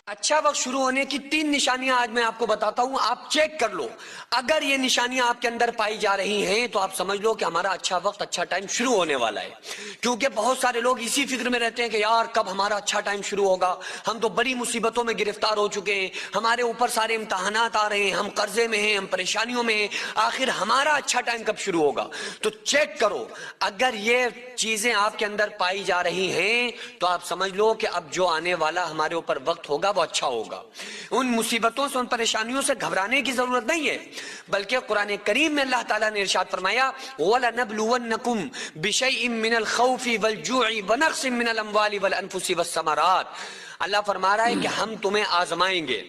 اچھا وقت شروع ہونے کی 3 نشانیاں آج میں آپ کو بتاتا ہوں، آپ چیک کر لو۔ اگر یہ نشانیاں آپ کے اندر پائی جا رہی ہیں تو آپ سمجھ لو کہ ہمارا اچھا وقت، اچھا ٹائم شروع ہونے والا ہے۔ کیونکہ بہت سارے لوگ اسی فکر میں رہتے ہیں کہ یار کب ہمارا اچھا ٹائم شروع ہوگا، ہم تو بڑی مصیبتوں میں گرفتار ہو چکے ہیں، ہمارے اوپر سارے امتحانات آ رہے ہیں، ہم قرضے میں ہیں، ہم پریشانیوں میں ہیں، آخر ہمارا اچھا ٹائم کب شروع ہوگا؟ تو چیک کرو، اگر یہ چیزیں آپ کے اندر پائی جا رہی ہیں تو آپ سمجھ لو کہ اب جو آنے والا ہمارے اوپر وقت ہوگا وہ اچھا ہوگا۔ ان مصیبتوں سے، ان پریشانیوں سے گھبرانے کی ضرورت نہیں ہے، بلکہ قرآن کریم میں اللہ تعالیٰ نے ارشاد فرمایا وَلَنَبْلُوَنَّكُمْ بِشَيْءٍ مِّنَ الْخَوْفِ وَالْجُوعِ وَنَقْصٍ مِّنَ الْأَمْوَالِ وَالْأَنفُسِ وَالثَّمَرَاتِ۔ اللہ فرما رہا ہے کہ ہم تمہیں آزمائیں گے،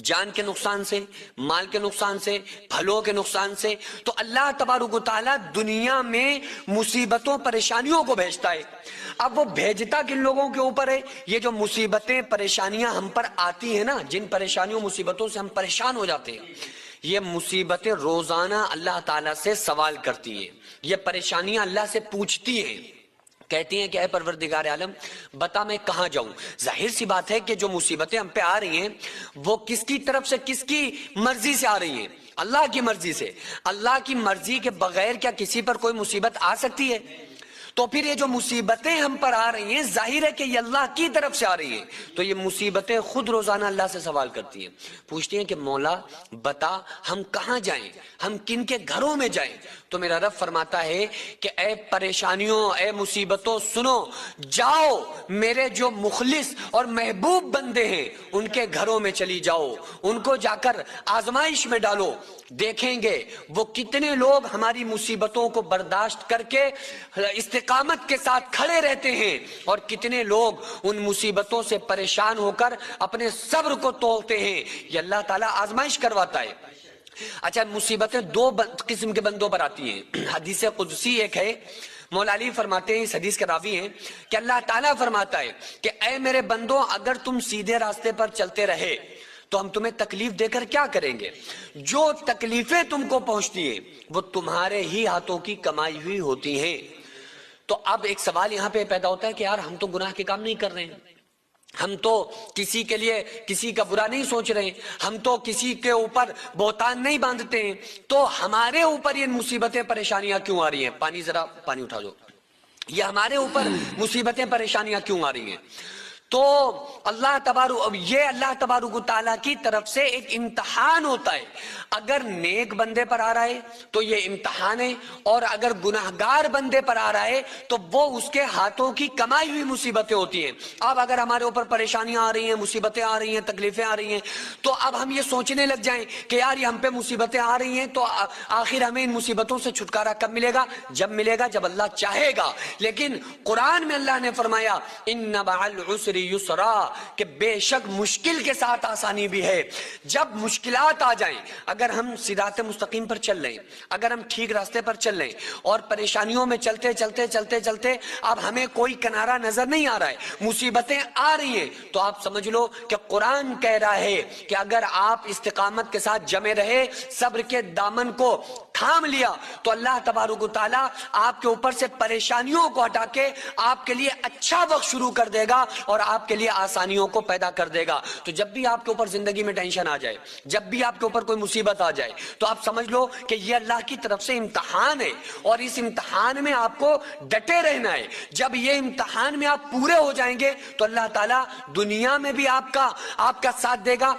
جان کے نقصان سے، مال کے نقصان سے، پھلوں کے نقصان سے۔ تو اللہ تبارک و تعالیٰ دنیا میں مصیبتوں، پریشانیوں کو بھیجتا ہے۔ اب وہ بھیجتا کن لوگوں کے اوپر ہے؟ یہ جو مصیبتیں، پریشانیاں ہم پر آتی ہیں نا، جن پریشانیوں، مصیبتوں سے ہم پریشان ہو جاتے ہیں، یہ مصیبتیں روزانہ اللہ تعالیٰ سے سوال کرتی ہیں، یہ پریشانیاں اللہ سے پوچھتی ہیں، کہتی ہیں کہ اے پروردگار عالم بتا میں کہاں جاؤں۔ ظاہر سی بات ہے کہ جو مصیبتیں ہم پہ آ رہی ہیں وہ کس کی طرف سے، کس کی مرضی سے آ رہی ہیں؟ اللہ کی مرضی سے۔ اللہ کی مرضی کے بغیر کیا کسی پر کوئی مصیبت آ سکتی ہے؟ تو پھر یہ جو مصیبتیں ہم پر آ رہی ہیں ظاہر ہے کہ یہ اللہ کی طرف سے آ رہی ہیں۔ تو یہ مصیبتیں خود روزانہ اللہ سے سوال کرتی ہیں، پوچھتی ہیں کہ مولا بتا ہم کہاں جائیں، ہم کن کے گھروں میں جائیں؟ تو میرا رب فرماتا ہے کہ اے پریشانیوں، اے مصیبتوں، سنو، جاؤ میرے جو مخلص اور محبوب بندے ہیں ان کے گھروں میں چلی جاؤ، ان کو جا کر آزمائش میں ڈالو، دیکھیں گے وہ کتنے لوگ ہماری مصیبتوں کو برداشت کر کے استقامت کے ساتھ کھڑے رہتے ہیں، اور کتنے لوگ ان مصیبتوں سے پریشان ہو کر اپنے صبر کو توڑتے ہیں۔ یہ اللہ تعالیٰ آزمائش کرواتا ہے۔ اچھا، مصیبتیں 2 قسم کے بندوں پر آتی ہیں۔ حدیث قدسی ایک ہے، مولا علی فرماتے ہیں، اس حدیث کے راوی ہیں، کہ اللہ تعالیٰ فرماتا ہے کہ اے میرے بندوں اگر تم سیدھے راستے پر چلتے رہے تو ہم تمہیں تکلیف دے کر کیا کریں گے؟ جو تکلیفیں تم کو پہنچتی ہیں وہ تمہارے ہی ہاتھوں کی کمائی ہوئی ہوتی ہیں۔ تو اب ایک سوال یہاں پہ پیدا ہوتا ہے کہ یار ہم تو گناہ کے کام نہیں کر رہے ہیں، ہم تو کسی کے لیے کسی کا برا نہیں سوچ رہے ہیں، ہم تو کسی کے اوپر بہتان نہیں باندھتے ہیں، تو ہمارے اوپر یہ مصیبتیں، پریشانیاں کیوں آ رہی ہیں؟ پانی ذرا پانی اٹھا دو۔ یہ ہمارے اوپر مصیبتیں، پریشانیاں کیوں آ رہی ہیں؟ تو اللہ تبارک و تعالیٰ کی طرف سے ایک امتحان ہوتا ہے۔ اگر نیک بندے پر آ رہا ہے تو یہ امتحان ہے، اور اگر گناہگار بندے پر آ رہا ہے تو وہ اس کے ہاتھوں کی کمائی ہوئی مصیبتیں ہوتی ہیں۔ اب اگر ہمارے اوپر پریشانیاں آ رہی ہیں، مصیبتیں آ رہی ہیں، تکلیفیں آ رہی ہیں، تو اب ہم یہ سوچنے لگ جائیں کہ یار یہ ہم پہ مصیبتیں آ رہی ہیں تو آخر ہمیں ان مصیبتوں سے چھٹکارا کب ملے گا؟ جب ملے گا جب اللہ چاہے گا۔ لیکن قرآن میں اللہ نے فرمایا ان مع العسر یسرا، کہ بے شک مشکل کے ساتھ آسانی بھی ہے۔ جب مشکلات آ جائیں، اگر ہم صراط مستقیم پر چل رہے ہیں، اگر ہم ٹھیک راستے پر چل رہے ہیں اور پریشانیوں میں چلتے چلتے اب ہمیں کوئی کنارہ نظر نہیں آ رہا ہے، مصیبتیں آ رہی ہیں، تو آپ سمجھ لو کہ قرآن کہہ رہا ہے کہ اگر آپ استقامت کے ساتھ جمے رہے، صبر کے دامن کو تھام لیا، تو اللہ تبارک و تعالیٰ آپ کے اوپر سے پریشانیوں کو ہٹا کے آپ کے لیے اچھا وقت شروع کر دے گا اور آپ کے لیے آسانیوں کو پیدا کر دے گا۔ تو جب بھی آپ کے اوپر زندگی میں ٹینشن آ جائے، جب بھی آپ کے اوپر کوئی مصیبت آ جائے، تو آپ سمجھ لو کہ یہ اللہ کی طرف سے امتحان ہے، اور اس امتحان میں آپ کو ڈٹے رہنا ہے۔ جب یہ امتحان میں آپ پورے ہو جائیں گے تو اللہ تعالیٰ دنیا میں بھی آپ کا ساتھ دے گا،